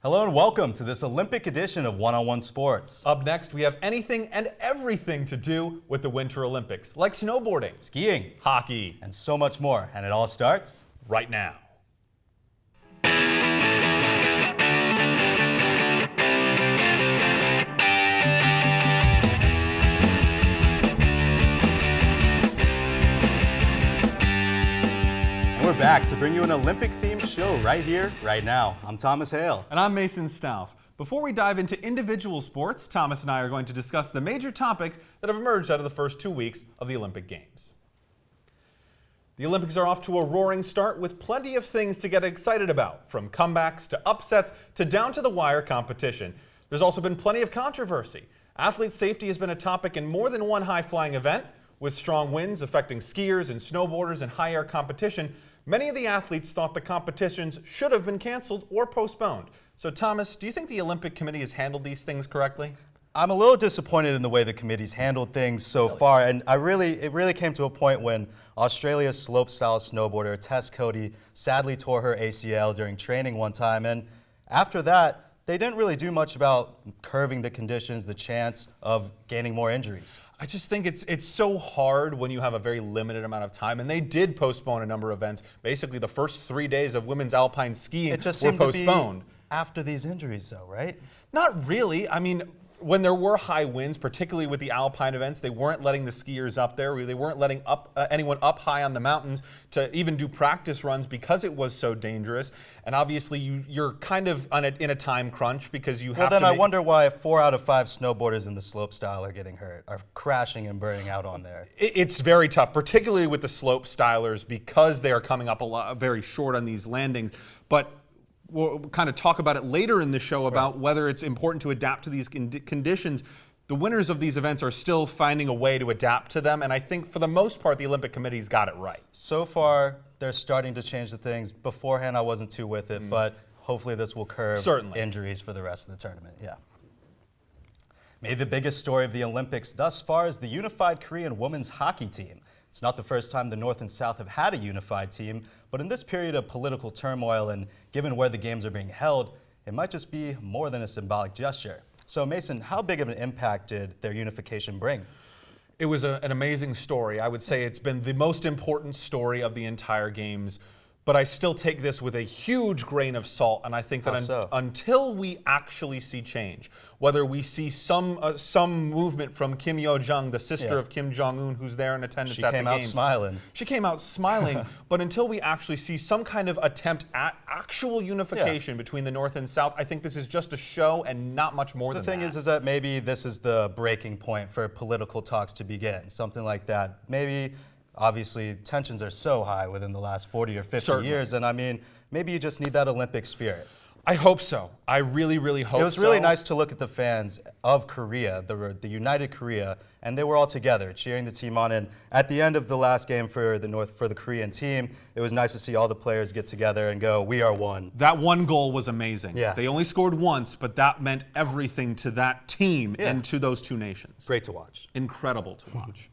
Hello and welcome to this Olympic edition of One-on-One Sports. Up next, we have anything and everything to do with the Winter Olympics, like snowboarding, Skiing, hockey, and so much more. And it all starts right now. And we're back to bring you an Olympic-themed show right here, right now. I'm Thomas Hale. And I'm Mason Stauff. Before we dive into individual sports, Thomas and I are going to discuss the major topics that have emerged out of the first 2 weeks of the Olympic Games. The Olympics are off to a roaring start with plenty of things to get excited about, from comebacks to upsets to down-to-the-wire competition. There's also been plenty of controversy. Athlete safety has been a topic in more than one high-flying event, with strong winds affecting skiers and snowboarders in high-air competition. Many of the athletes thought the competitions should have been canceled or postponed. So Thomas, do you think the Olympic Committee has handled these things correctly? I'm a little disappointed in the way the committee's handled things so far, and it really came to a point when Australia's slopestyle snowboarder Tess Coady sadly tore her ACL during training one time, and after that, they didn't really do much about curbing the conditions, the chance of gaining more injuries. I just think it's so hard when you have a very limited amount of time, and they did postpone a number of events. Basically, the first 3 days of women's alpine skiing It just were seemed postponed. to be after these injuries, though, right? Not really. I mean, when there were high winds, particularly with the alpine events, they weren't letting the skiers up there. They weren't letting anyone up high on the mountains to even do practice runs because it was so dangerous. And obviously, you're kind of in a time crunch because you have to. Well, then I wonder why 4 out of 5 snowboarders in the slopestyle are getting hurt, are crashing and burning out on there. It's very tough, particularly with the slope stylers, because they are coming up very short on these landings. But we'll kind of talk about it later in the show about whether it's important to adapt to these conditions. The winners of these events are still finding a way to adapt to them, and I think for the most part, the Olympic Committee's got it right. So far, they're starting to change the things. Beforehand, I wasn't too with it, but hopefully this will curb injuries for the rest of the tournament. Yeah. Maybe the biggest story of the Olympics thus far is the unified Korean women's hockey team. It's not the first time the North and South have had a unified team, but in this period of political turmoil and given where the games are being held, it might just be more than a symbolic gesture. So Mason, how big of an impact did their unification bring? It was an amazing story. I would say it's been the most important story of the entire games. But I still take this with a huge grain of salt, and I think that until we actually see change, whether we see some movement from Kim Yo-jung, the sister of Kim Jong-un, who's there in attendance at the games. She came out smiling. She came out smiling, but until we actually see some kind of attempt at actual unification between the North and South, I think this is just a show and not much more than that. The thing is that maybe this is the breaking point for political talks to begin, something like that. Maybe. Obviously, tensions are so high within the last 40 or 50 years, and I mean, maybe you just need that Olympic spirit. I hope so. I really, really hope so. It was really nice to look at the fans of Korea, the United Korea, and they were all together cheering the team on. And at the end of the last game for the Korean team, it was nice to see all the players get together and go, "We are one." That one goal was amazing. Yeah. They only scored once, but that meant everything to that team and to those two nations. Great to watch. Incredible to watch.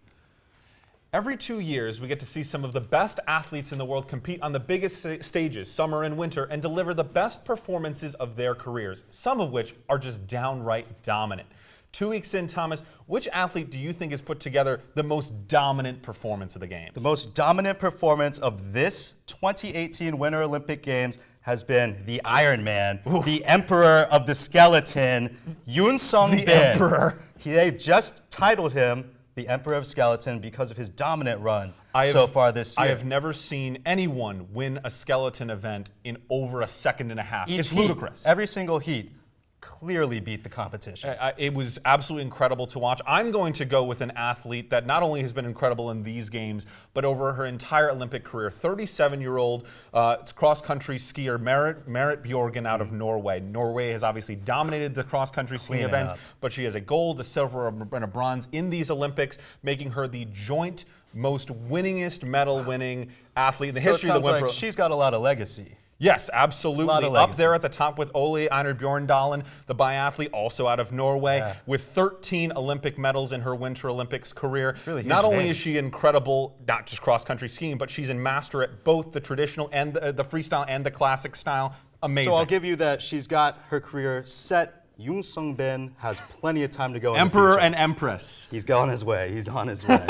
Every 2 years, we get to see some of the best athletes in the world compete on the biggest stages, summer and winter, and deliver the best performances of their careers, some of which are just downright dominant. 2 weeks in, Thomas, which athlete do you think has put together the most dominant performance of the Games? The most dominant performance of this 2018 Winter Olympic Games has been the Iron Man, the Emperor of the Skeleton, Yoon Sung-bin. The Emperor. They've just titled him the Emperor of Skeleton because of his dominant run so far this year. I have never seen anyone win a skeleton event in over a second and a half. It's ludicrous. Every single heat clearly beat the competition. It was absolutely incredible to watch. I'm going to go with an athlete that not only has been incredible in these games, but over her entire Olympic career. 37-year-old cross-country skier Marit Bjørgen out of Norway. Norway has obviously dominated the cross-country skiing events, but she has a gold, a silver, and a bronze in these Olympics, making her the joint most winningest medal-winning athlete in the history of the Winter. Like she's got a lot of legacy. Yes, absolutely. Up there at the top with Ole Einar Bjørndalen, the biathlete, also out of Norway, with 13 Olympic medals in her Winter Olympics career. Really not only is she incredible, not just cross-country skiing, but she's a master at both the traditional and the freestyle and the classic style. Amazing. So I'll give you that she's got her career set. Yoon Sung-bin has plenty of time to go. Emperor and Empress. He's on his way. He's on his way.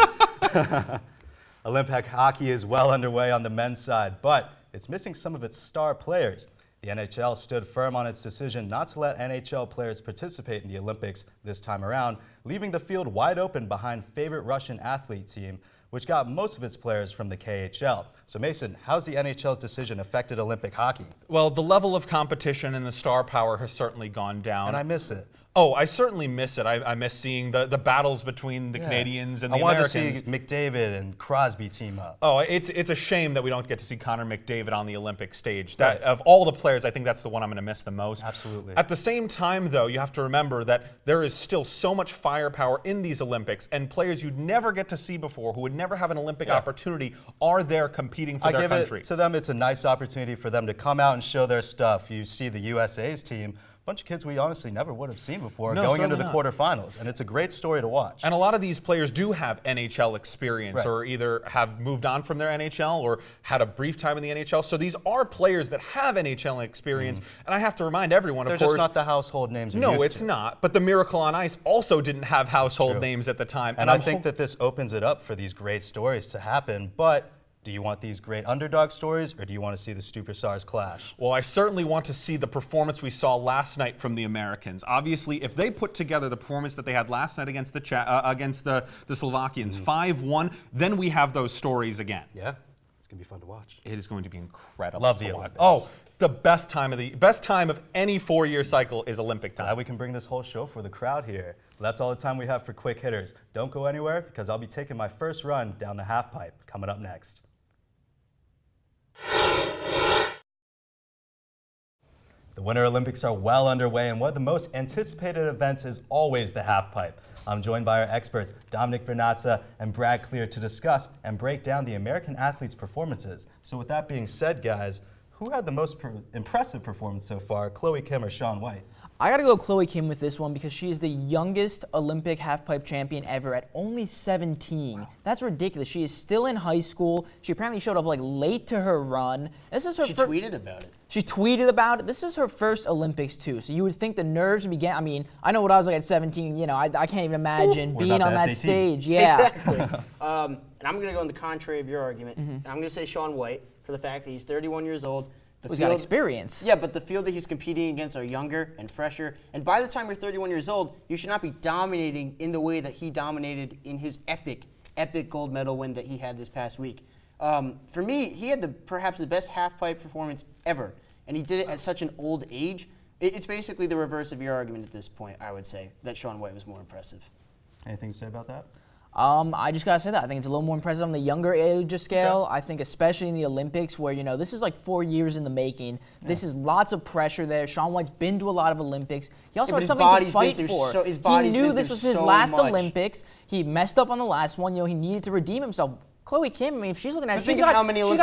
Olympic hockey is well underway on the men's side, but it's missing some of its star players. The NHL stood firm on its decision not to let NHL players participate in the Olympics this time around, leaving the field wide open behind favorite Russian athlete team, which got most of its players from the KHL. So Mason, how's the NHL's decision affected Olympic hockey? Well, the level of competition and the star power has certainly gone down. And I miss it. Oh, I certainly miss it. I miss seeing the battles between the Canadians and the Americans. I wanted to see McDavid and Crosby team up. Oh, it's a shame that we don't get to see Connor McDavid on the Olympic stage. That of all the players, I think that's the one I'm going to miss the most. Absolutely. At the same time, though, you have to remember that there is still so much firepower in these Olympics, and players you'd never get to see before, who would never have an Olympic opportunity, are there competing for their countries. I give it to them. It's a nice opportunity for them to come out and show their stuff. You see the USA's team. Bunch of kids we honestly never would have seen before going into the quarterfinals, and it's a great story to watch. And a lot of these players do have NHL experience, or either have moved on from their NHL or had a brief time in the NHL. So these are players that have NHL experience, and I have to remind everyone, They're of course, just not the household names. No, it's not. But the Miracle on Ice also didn't have household names at the time. And I think that this opens it up for these great stories to happen, but do you want these great underdog stories, or do you want to see the superstars clash? Well, I certainly want to see the performance we saw last night from the Americans. Obviously, if they put together the performance that they had last night against the Slovakians, 5-1, then we have those stories again. Yeah, it's gonna be fun to watch. It is going to be incredible. Love the Olympics. Oh, the best time of any 4-year cycle is Olympic time. Glad we can bring this whole show for the crowd here. That's all the time we have for quick hitters. Don't go anywhere, because I'll be taking my first run down the half pipe coming up next. The Winter Olympics are well underway, and one of the most anticipated events is always the half pipe. I'm joined by our experts, Dominic Vernazza and Brad Clear, to discuss and break down the American athletes' performances. So with that being said, guys, who had the most impressive performance so far, Chloe Kim or Shaun White? I gotta go Chloe Kim with this one because she is the youngest Olympic halfpipe champion ever at only 17. Wow. That's ridiculous. She is still in high school. She apparently showed up like late to her run. This is her. She tweeted about it. She tweeted about it. This is her first Olympics too. So you would think the nerves would be getting. I mean, I know what I was like at 17. You know, I can't even imagine being on that stage. Yeah. Exactly. And I'm gonna go in the contrary of your argument. And I'm gonna say Shaun White for the fact that he's 31 years old. He's got experience. Yeah, but the field that he's competing against are younger and fresher. And by the time you're 31 years old, you should not be dominating in the way that he dominated in his epic gold medal win that he had this past week. For me, he had perhaps the best half-pipe performance ever. And he did it at such an old age. It's basically the reverse of your argument at this point, I would say, that Shaun White was more impressive. Anything to say about that? I just gotta say that I think it's a little more impressive on the younger age scale. I think especially in the Olympics, where this is like 4 years in the making. Yeah. This is lots of pressure there. Shaun White's been to a lot of Olympics. He also has something to fight for. He knew this was his last Olympics. He messed up on the last one. He needed to redeem himself. Chloe Kim, I mean, if she's looking at it, she's got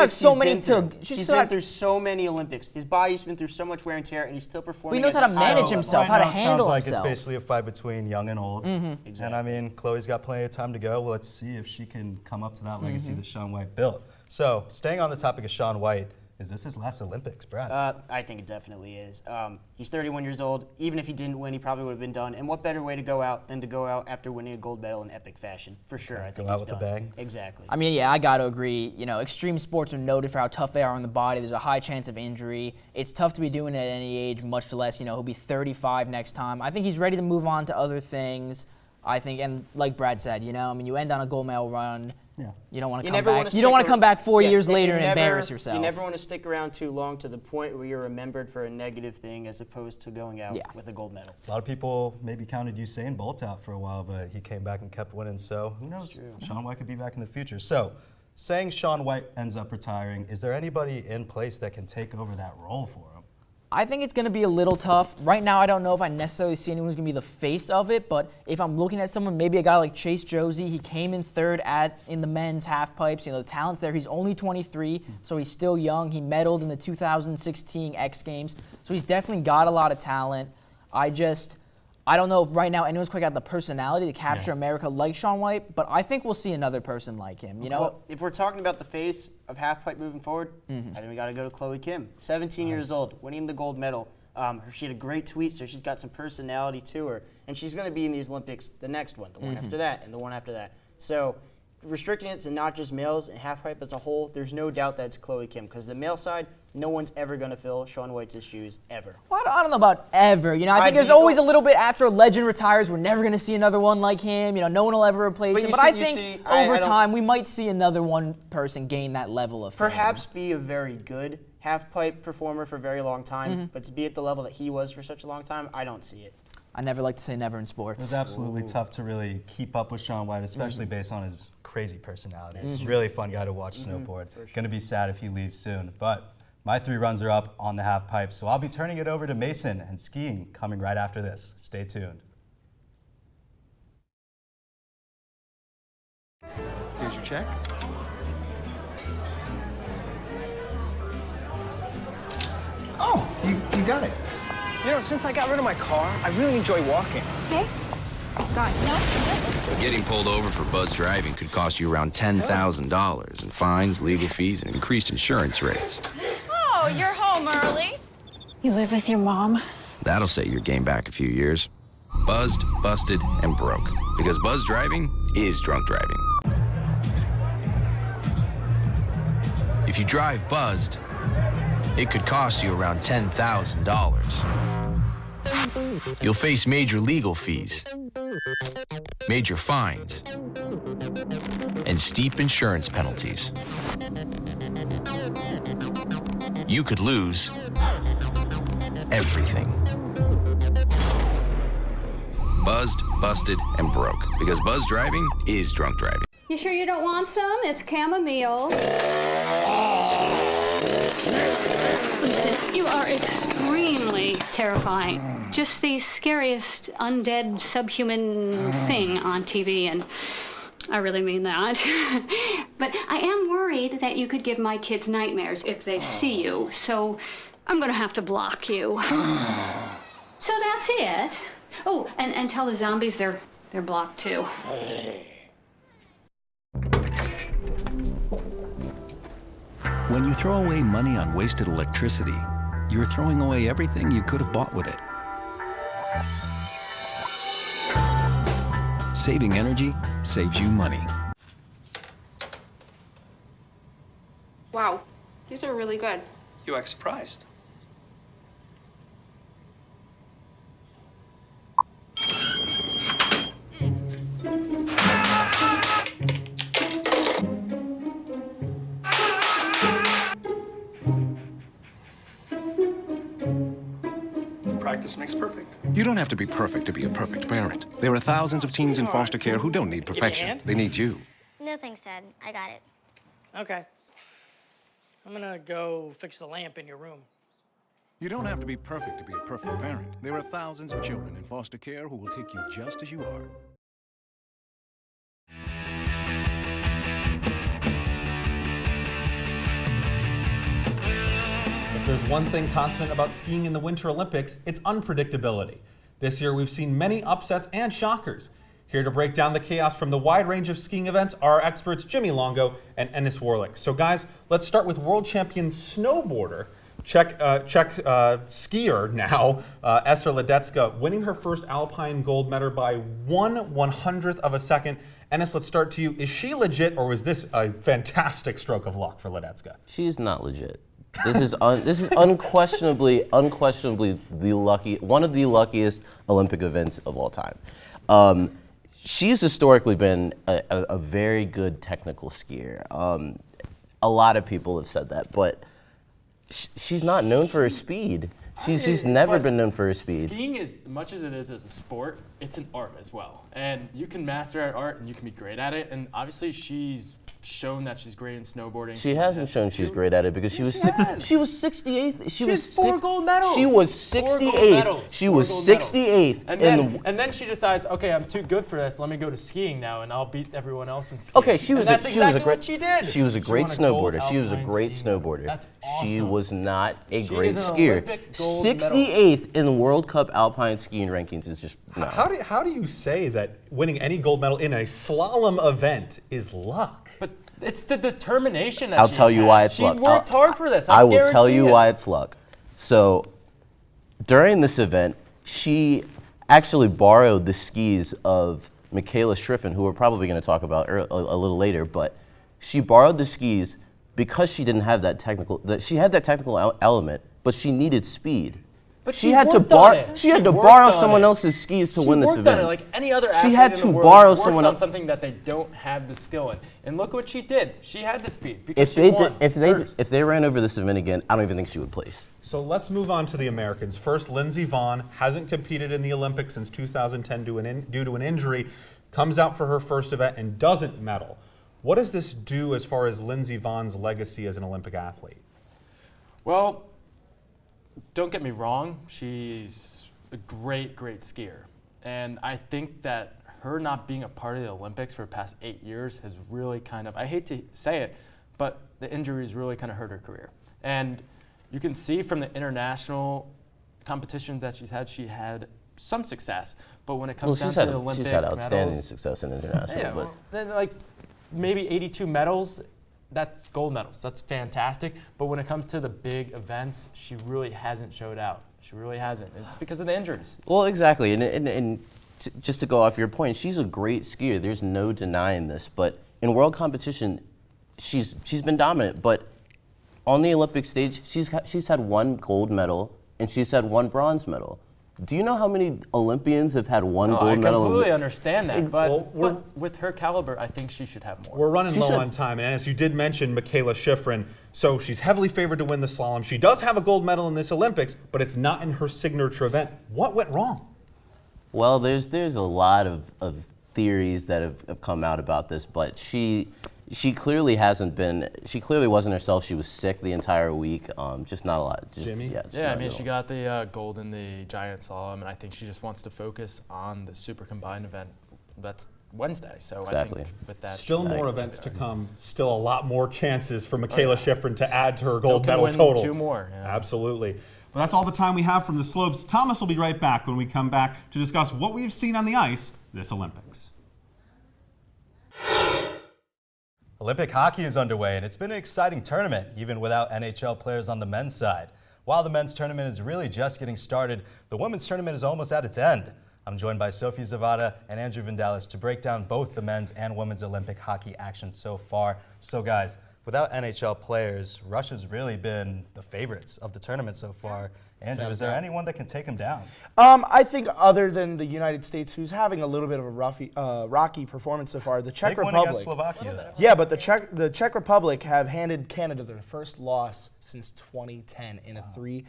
so many to. He's been through so many Olympics. His body's been through so much wear and tear, and he's still performing. He knows how to manage himself, how to handle himself. It sounds like it's basically a fight between young and old. Exactly. And I mean, Chloe's got plenty of time to go. Well, let's see if she can come up to that legacy that Shaun White built. So, staying on the topic of Shaun White, is this his last Olympics, Brad? I think it definitely is. He's 31 years old. Even if he didn't win, he probably would have been done. And what better way to go out than to go out after winning a gold medal in epic fashion? For sure, I think go out he's with done. a bang. Exactly. I mean, yeah, I got to agree. Extreme sports are noted for how tough they are on the body. There's a high chance of injury. It's tough to be doing it at any age, much less, he'll be 35 next time. I think he's ready to move on to other things. I think, and like Brad said, you end on a gold medal run. Yeah. You don't want to come back. You don't want to come back 4 years later and embarrass yourself. You never want to stick around too long to the point where you're remembered for a negative thing as opposed to going out with a gold medal. A lot of people maybe counted Usain Bolt out for a while, but he came back and kept winning. So who knows? Shaun White could be back in the future. So, saying Shaun White ends up retiring, is there anybody in place that can take over that role for him? I think it's going to be a little tough. Right now, I don't know if I necessarily see anyone who's going to be the face of it, but if I'm looking at someone, maybe a guy like Chase Josie, he came in third in the men's half pipes. The talent's there. He's only 23, so he's still young. He medaled in the 2016 X Games, so he's definitely got a lot of talent. I don't know if right now anyone's quite got the personality to capture America like Shaun White, but I think we'll see another person like him. You know, Well, if we're talking about the face of halfpipe moving forward, I think we got to go to Chloe Kim, 17 years old, winning the gold medal. She had a great tweet, so she's got some personality to her, and she's going to be in these Olympics, the next one, the one after that, and the one after that. So restricting it to not just males and halfpipe as a whole, there's no doubt that it's Chloe Kim, because the male side, no one's ever going to fill Shaun White's shoes, ever. Well, I don't know about ever. You know, I think there's always a little bit after a legend retires, we're never going to see another one like him. You know, no one will ever replace him. But I think over time, we might see another one person gain that level of fame. Perhaps be a very good halfpipe performer for a very long time, but to be at the level that he was for such a long time, I don't see it. I never like to say never in sports. It's absolutely tough to really keep up with Shaun White, especially based on his crazy personality. It's a really fun guy to watch snowboard. Going to be sad if he leaves soon. But my 3 runs are up on the half pipe, so I'll be turning it over to Mason and skiing coming right after this. Stay tuned. Here's your check. Oh, you got it. You know, since I got rid of my car, I really enjoy walking. Okay. Got it. No. Getting pulled over for buzz driving could cost you around $10,000 in fines, legal fees, and increased insurance rates. Oh, you're home early. You live with your mom? That'll set your game back a few years. Buzzed, busted, and broke. Because buzz driving is drunk driving. If you drive buzzed, it could cost you around $10,000. You'll face major legal fees, major fines, and steep insurance penalties. You could lose everything. Buzzed, busted, and broke. Because buzz driving is drunk driving. You sure you don't want some? It's chamomile. Listen, you are extremely terrifying. Just the scariest undead subhuman thing on TV, and I really mean that. But I am worried that you could give my kids nightmares if they see you, so I'm gonna have to block you. So that's it. Oh, and tell the zombies they're blocked too. When you throw away money on wasted electricity, you're throwing away everything you could have bought with it. Saving energy saves you money. Wow, these are really good. You act surprised. Practice makes perfect. You don't have to be perfect to be a perfect parent. There are thousands of teens in foster care who don't need perfection. They need you. No thanks, Dad. I got it. Okay. I'm gonna go fix the lamp in your room. You don't have to be perfect to be a perfect parent. There are thousands of children in foster care who will take you just as you are. If there's one thing constant about skiing in the Winter Olympics, it's unpredictability. This year we've seen many upsets and shockers. Here to break down the chaos from the wide range of skiing events are our experts Jimmy Longo and Ennis Warlick. So guys, let's start with world champion snowboarder, Czech skier now, Esther Ledecka, winning her first Alpine gold medal by 1/100th of a second. Ennis, let's start to you. Is she legit, or was this a fantastic stroke of luck for Ledecka? She's not legit. This is unquestionably one of the luckiest Olympic events of all time. She's historically been a very good technical skier. A lot of people have said that, but she's not known for her speed. She's never been known for her speed. Skiing, as much as it is as a sport, it's an art as well. And you can master that art and you can be great at it. And obviously she's shown that she's great in snowboarding. She hasn't shown she's great at it because she was 68th. She was 4 gold medals. She was 68th. She was 68th. And then she decides, okay, I'm too good for this. Let me go to skiing now, and I'll beat everyone else in skiing. Okay, she was that's exactly a great, what she did. She was a great won gold snowboarder. She was a alpine great skiing. snowboarder. That's awesome. She was not a She great is an skier. Olympic gold 68th in the World Cup alpine skiing rankings is just no. How do you say that winning any gold medal in a slalom event is luck? But it's the determination that I'll she's tell you had. why it's she luck. She worked hard for this. I will tell you guarantee it. why it's luck. So during this event, she actually borrowed the skis of Michaela Schriffen, who we're probably going to talk about a little later, but she borrowed the skis because she didn't have that technical, she had that technical element, but she needed speed. But she had to borrow. She had to borrow someone else's skis to win this event. She worked on it like any other athlete she had in to the world borrow works someone on else. something that they don't have the skill in. And look what she did. She had the speed because If she they won if they ran over this event again, I don't even think she would place. So let's move on to the Americans. First, Lindsey Vonn hasn't competed in the Olympics since 2010 due to an injury, comes out for her first event and doesn't medal. What does this do as far as Lindsey Vonn's legacy as an Olympic athlete? Well, don't get me wrong, she's a great, great skier. And I think that her not being a part of the Olympics for the past 8 years has really kind of, I hate to say it, but the injuries really kind of hurt her career. And you can see from the international competitions that she had some success. But when it comes down to the Olympic she's had outstanding medals, success in international. yeah, but well, then like maybe 82 medals, that's gold medals. That's fantastic. But when it comes to the big events, she really hasn't showed out. She really hasn't. It's because of the injuries. Well, exactly. And just to go off your point, she's a great skier. There's no denying this. But in world competition, she's been dominant. But on the Olympic stage, she's had 1 gold medal and she's had 1 bronze medal. Do you know how many Olympians have had 1 gold medal? I completely understand that, but with her caliber, I think she should have more. We're running low on time, and as you did mention, Michaela Schifrin, so she's heavily favored to win the slalom. She does have a gold medal in this Olympics, but it's not in her signature event. What went wrong? Well, there's a lot of theories that have come out about this, but she clearly hasn't been. She clearly wasn't herself. She was sick the entire week. Just not a lot. Jimmy? Yeah, I mean, she got the gold in the giant slalom, and I think she just wants to focus on the super combined event. That's Wednesday, so exactly. I think with that, still more events to come. Still a lot more chances for Michaela Schifrin to add to her gold medal total. 2 more. Yeah. Absolutely. Well, that's all the time we have from the slopes. Thomas will be right back when we come back to discuss what we've seen on the ice this Olympics. Olympic hockey is underway, and it's been an exciting tournament, even without NHL players on the men's side. While the men's tournament is really just getting started, the women's tournament is almost at its end. I'm joined by Sophie Zavada and Andrew Vandalis to break down both the men's and women's Olympic hockey action so far. So guys, without NHL players, Russia's really been the favorites of the tournament so far. Andrew, is there anyone that can take them down? I think other than the United States, who's having a little bit of a rocky performance so far, the Czech Republic. Against Slovakia. Yeah, but the Czech Republic have handed Canada their first loss since 2010 in a 3-2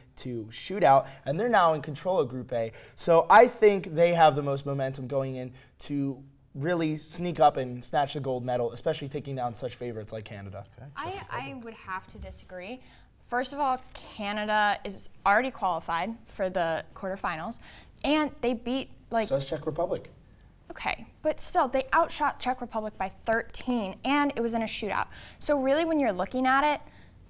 shootout, and they're now in control of Group A. So I think they have the most momentum going in to really sneak up and snatch the gold medal, especially taking down such favorites like Canada. Okay. I would have to disagree. First of all, Canada is already qualified for the quarterfinals, and they beat So is Czech Republic. Okay, but still, they outshot Czech Republic by 13, and it was in a shootout. So really, when you're looking at it,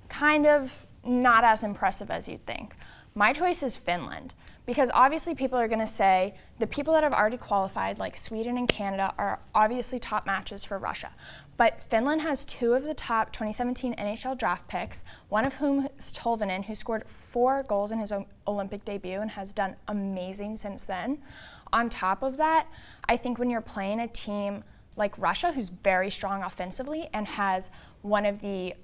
kind of not as impressive as you'd think. My choice is Finland, because obviously people are going to say the people that have already qualified, like Sweden and Canada, are obviously top matches for Russia. But Finland has 2 of the top 2017 NHL draft picks, one of whom is Tolvanen, who scored 4 goals in his Olympic debut and has done amazing since then. On top of that, I think when you're playing a team like Russia, who's very strong offensively and has one of the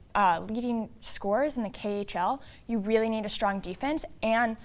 leading scorers in the KHL, you really need a strong defense and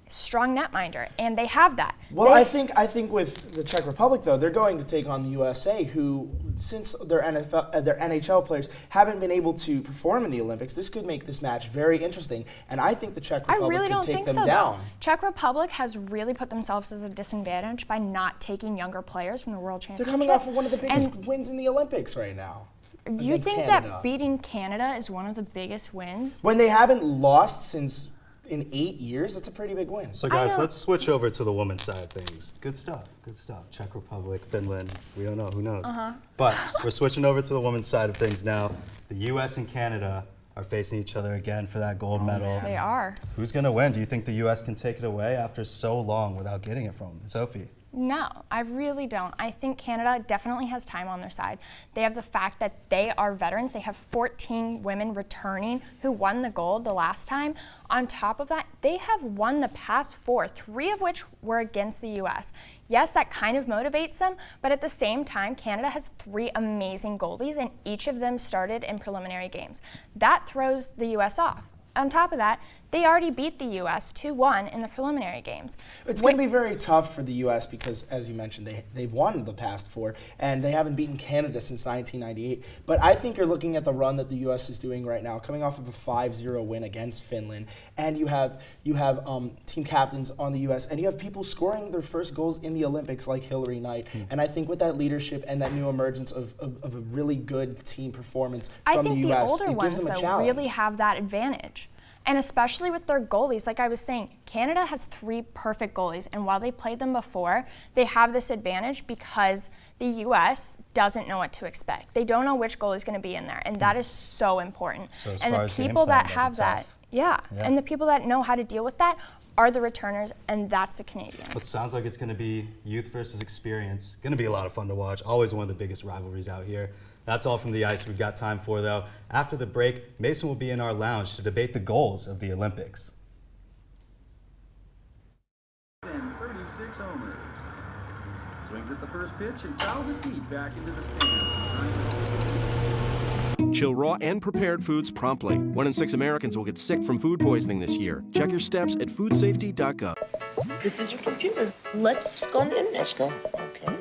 strong netminder, and they have that. Well, I think with the Czech Republic, though, they're going to take on the USA, who, since their NHL players haven't been able to perform in the Olympics, this could make this match very interesting, and I think the Czech Republic could take them down. Czech Republic has really put themselves as a disadvantage by not taking younger players from the World Championship. They're coming off of one of the biggest wins in the Olympics right now. You against think Canada. that beating Canada is one of the biggest wins? When they haven't lost since in 8 years, that's a pretty big win. So guys, let's switch over to the women's side of things. Good stuff, good stuff. Czech Republic, Finland, we don't know, who knows? But we're switching over to the women's side of things now. The U.S. and Canada are facing each other again for that gold medal. They are. Who's gonna win? Do you think the U.S. can take it away after so long without getting it from them? Sophie? No, I really don't. I think Canada definitely has time on their side. They have the fact that they are veterans. They have 14 women returning who won the gold the last time. On top of that, they have won the past 4, 3 of which were against the U.S. Yes, that kind of motivates them, but at the same time, Canada has 3 amazing goalies, and each of them started in preliminary games. That throws the U.S. off. On top of that, they already beat the U.S. 2-1 in the preliminary games. It's going to be very tough for the U.S. because, as you mentioned, they've won the past 4, and they haven't beaten Canada since 1998. But I think you're looking at the run that the U.S. is doing right now, coming off of a 5-0 win against Finland, and you have team captains on the U.S., and you have people scoring their first goals in the Olympics like Hillary Knight. And I think with that leadership and that new emergence of a really good team performance from the U.S., I think the older it gives ones, them a though, challenge. really have that advantage. And especially with their goalies, like I was saying, Canada has 3 perfect goalies, and while they played them before, they have this advantage because the U.S. doesn't know what to expect. They don't know which goalie is going to be in there, and that is so important. So as and far the as game people plan, that that'd have be that, tough. and the people that know how to deal with that are the returners, and that's the Canadians. It sounds like it's going to be youth versus experience. Going to be a lot of fun to watch. Always one of the biggest rivalries out here. That's all from the ice we've got time for, though. After the break, Mason will be in our lounge to debate the goals of the Olympics. And 36 homers. Swings at the first pitch and fouls it deep back into the stands. Chill raw and prepared foods promptly. 1 in 6 Americans will get sick from food poisoning this year. Check your steps at foodsafety.gov. This is your computer. Let's go in. Let's go. Okay.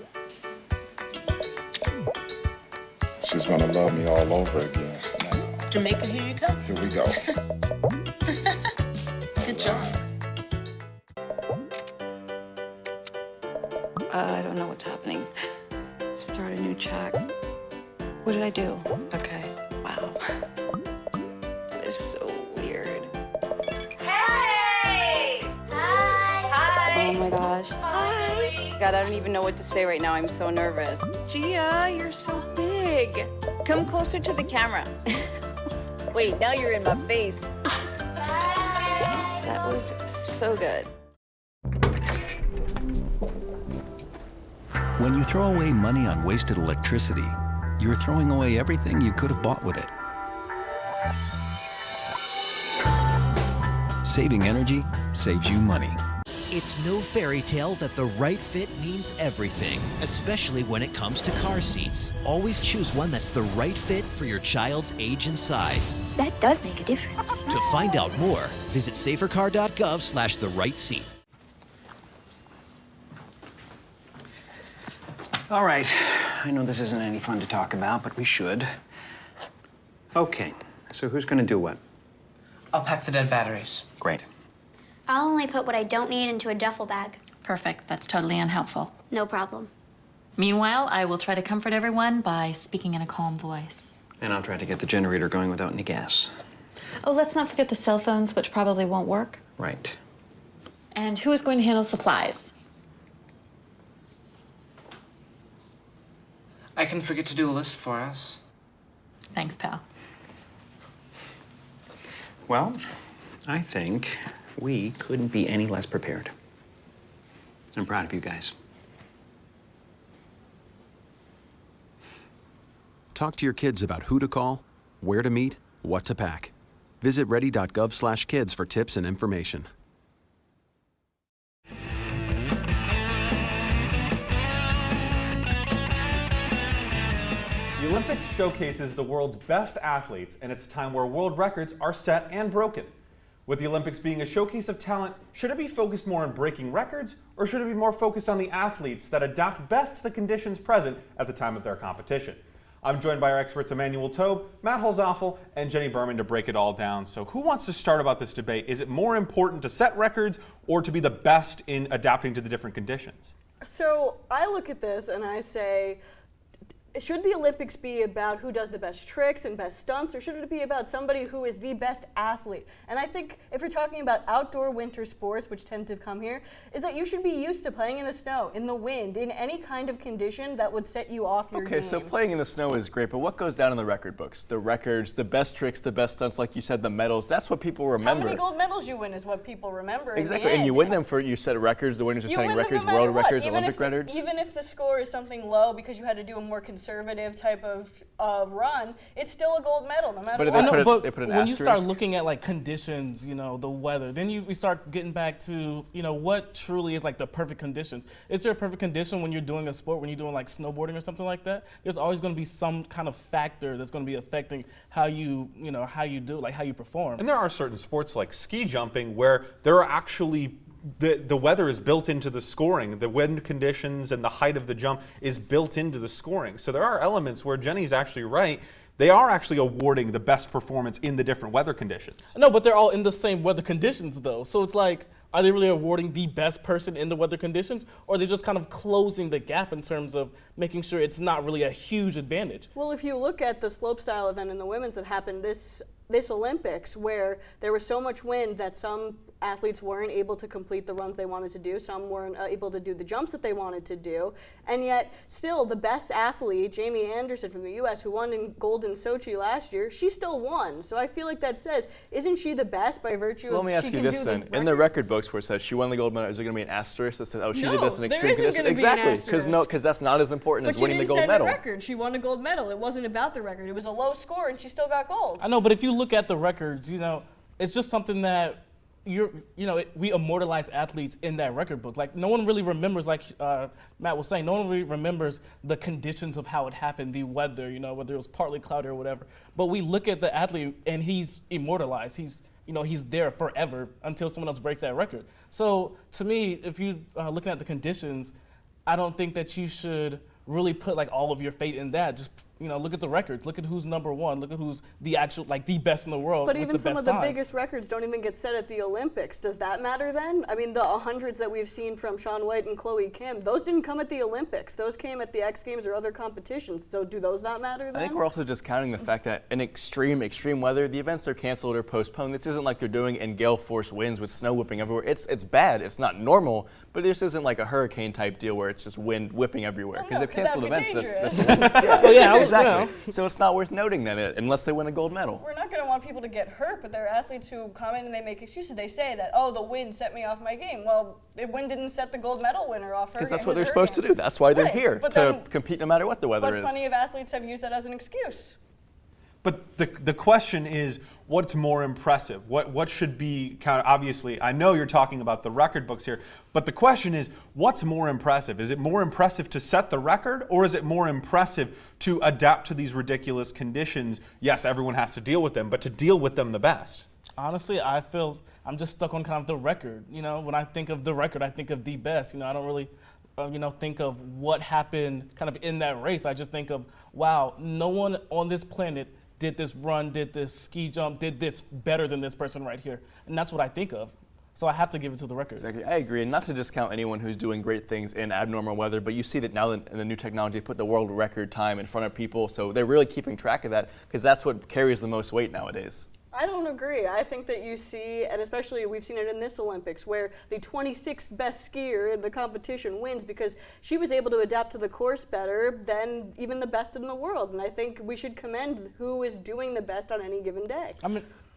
She's gonna love me all over again. Jamaica, here you come. Here we go. Good job. I don't know what's happening. Start a new chat. What did I do? Okay. Wow. That is so weird. Hey! Hi! Oh my gosh. Hi! God, I don't even know what to say right now. I'm so nervous. Gia, you're so big. Come closer to the camera. Wait, now you're in my face. That was so good. When you throw away money on wasted electricity, you're throwing away everything you could have bought with it. Saving energy saves you money. It's no fairy tale that the right fit means everything, especially when it comes to car seats. Always choose one that's the right fit for your child's age and size. That does make a difference. To find out more, visit safercar.gov/the-right-seat. All right, I know this isn't any fun to talk about, but we should. Okay, so who's gonna do what? I'll pack the dead batteries. Great. I'll only put what I don't need into a duffel bag. Perfect. That's totally unhelpful. No problem. Meanwhile, I will try to comfort everyone by speaking in a calm voice. And I'll try to get the generator going without any gas. Oh, let's not forget the cell phones, which probably won't work. Right. And who is going to handle supplies? I can forget to do a list for us. Thanks, pal. Well, I think we couldn't be any less prepared. I'm proud of you guys. Talk to your kids about who to call, where to meet, what to pack. Visit ready.gov/kids for tips and information. The Olympics showcases the world's best athletes, and it's a time where world records are set and broken. With the Olympics being a showcase of talent, should it be focused more on breaking records, or should it be more focused on the athletes that adapt best to the conditions present at the time of their competition? I'm joined by our experts Emmanuel Taube, Matt Holzoffel, and Jenny Berman to break it all down. So who wants to start about this debate? Is it more important to set records or to be the best in adapting to the different conditions? So I look at this and I say, should the Olympics be about who does the best tricks and best stunts, or should it be about somebody who is the best athlete? And I think if you're talking about outdoor winter sports, which tend to come here, is that you should be used to playing in the snow, in the wind, in any kind of condition that would set you off your game. Okay, so playing in the snow is great, but what goes down in the record books? The records, the best tricks, the best stunts, like you said, the medals, that's what people remember. How many gold medals you win is what people remember. Exactly, and you win them for, you set records, the winners are setting records, world records, Olympic records. Even if the score is something low because you had to do a more conservative type of run, it's still a gold medal no matter what. But when you start looking at like conditions, the weather, then we start getting back to, what truly is like the perfect condition. Is there a perfect condition when you're doing a sport, when you're doing like snowboarding or something like that? There's always going to be some kind of factor that's going to be affecting how you do, like how you perform. And there are certain sports like ski jumping where there are actually the weather is built into the scoring. The wind conditions and the height of the jump is built into the scoring. So there are elements where Jenny's actually right. They are actually awarding the best performance in the different weather conditions. No, but they're all in the same weather conditions though. So it's like, are they really awarding the best person in the weather conditions, or are they just kind of closing the gap in terms of making sure it's not really a huge advantage? Well, if you look at the slopestyle event in the women's that happened this Olympics, where there was so much wind that some athletes weren't able to complete the runs they wanted to do, some weren't able to do the jumps that they wanted to do, and yet still the best athlete, Jamie Anderson from the U.S., who won in gold in Sochi last year, she still won. So I feel like that says, isn't she the best by virtue of So let me ask you this then. In the record books where it says she won the gold medal, is there going to be an asterisk that says, oh, she did this in extreme conditions? Exactly, because that's not as important as winning the gold medal. But she didn't set the record. She won a gold medal. It wasn't about the record. It was a low score, and she still got gold. I know, but if you look at the records, it's just something that we immortalize athletes in that record book. Like no one really remembers, like Matt was saying, no one really remembers the conditions of how it happened, the weather, whether it was partly cloudy or whatever. But we look at the athlete and he's immortalized. He's there forever until someone else breaks that record. So to me, if you looking at the conditions, I don't think that you should really put like all of your fate in that. Just look at the records. Look at who's number one. Look at who's the actual the best in the world. But with even the some best of the time. biggest records don't even get set at the Olympics. Does that matter then? I mean, the 100s that we've seen from Shaun White and Chloe Kim, those didn't come at the Olympics. Those came at the X Games or other competitions. So do those not matter then? I think we're also discounting the fact that in extreme weather, the events are canceled or postponed. This isn't like they're doing in gale force winds with snow whipping everywhere. It's bad. It's not normal, but this isn't like a hurricane type deal where it's just wind whipping everywhere. Because they've canceled events this Olympics. Yeah, exactly. So it's not worth noting that unless they win a gold medal. We're not going to want people to get hurt, but there are athletes who come in and they make excuses. They say that, oh, the wind set me off my game. Well, the wind didn't set the gold medal winner off her. Because that's what they're supposed to do. That's why they're here, to compete no matter what the weather is. But plenty of athletes have used that as an excuse. But the question is, what's more impressive? What should be obviously, I know you're talking about the record books here, but the question is, what's more impressive? Is it more impressive to set the record, or is it more impressive to adapt to these ridiculous conditions? Yes, everyone has to deal with them, but to deal with them the best. Honestly, I feel I'm just stuck on kind of the record. When I think of the record, I think of the best. I don't really think of what happened kind of in that race. I just think of, wow, no one on this planet did this run, did this ski jump, did this better than this person right here. And that's what I think of. So I have to give it to the record. Exactly, I agree. And not to discount anyone who's doing great things in abnormal weather, but you see that now in the new technology, put the world record time in front of people. So they're really keeping track of that because that's what carries the most weight nowadays. I don't agree. I think that you see, and especially we've seen it in this Olympics, where the 26th best skier in the competition wins because she was able to adapt to the course better than even the best in the world. And I think we should commend who is doing the best on any given day.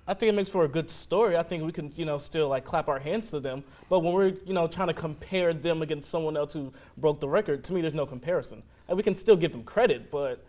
I think it makes for a good story. I think we can, still clap our hands to them. But when we're, trying to compare them against someone else who broke the record, to me, there's no comparison. And we can still give them credit, but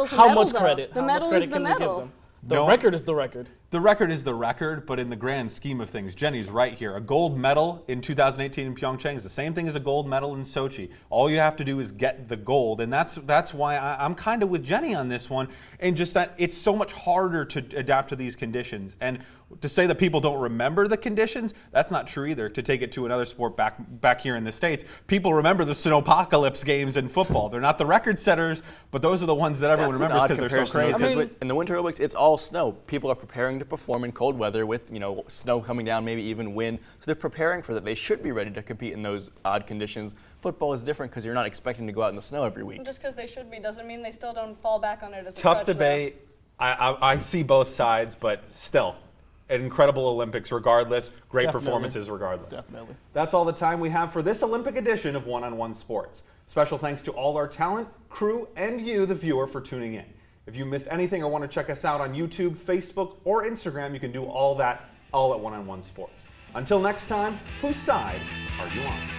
how much credit? How much credit can we give them? The record is the record. The record is the record, but in the grand scheme of things, Jenny's right here. A gold medal in 2018 in Pyeongchang is the same thing as a gold medal in Sochi. All you have to do is get the gold, and that's why I'm kind of with Jenny on this one, and just that it's so much harder to adapt to these conditions. And to say that people don't remember the conditions, that's not true either. To take it to another sport back here in the States, people remember the snowpocalypse games in football. They're not the record setters, but those are the ones that everyone remembers because they're so crazy. Because in the Winter Olympics, it's all snow. People are preparing learning to perform in cold weather with, snow coming down, maybe even wind. So they're preparing for that. They should be ready to compete in those odd conditions. Football is different because you're not expecting to go out in the snow every week. Just because they should be doesn't mean they still don't fall back on it as a Tough crutch, though. debate. I see both sides, but still, an incredible Olympics regardless. Great performances regardless. Definitely. That's all the time we have for this Olympic edition of One-on-One Sports. Special thanks to all our talent, crew, and you, the viewer, for tuning in. If you missed anything or want to check us out on YouTube, Facebook, or Instagram, you can do all that all at One-on-One Sports. Until next time, whose side are you on?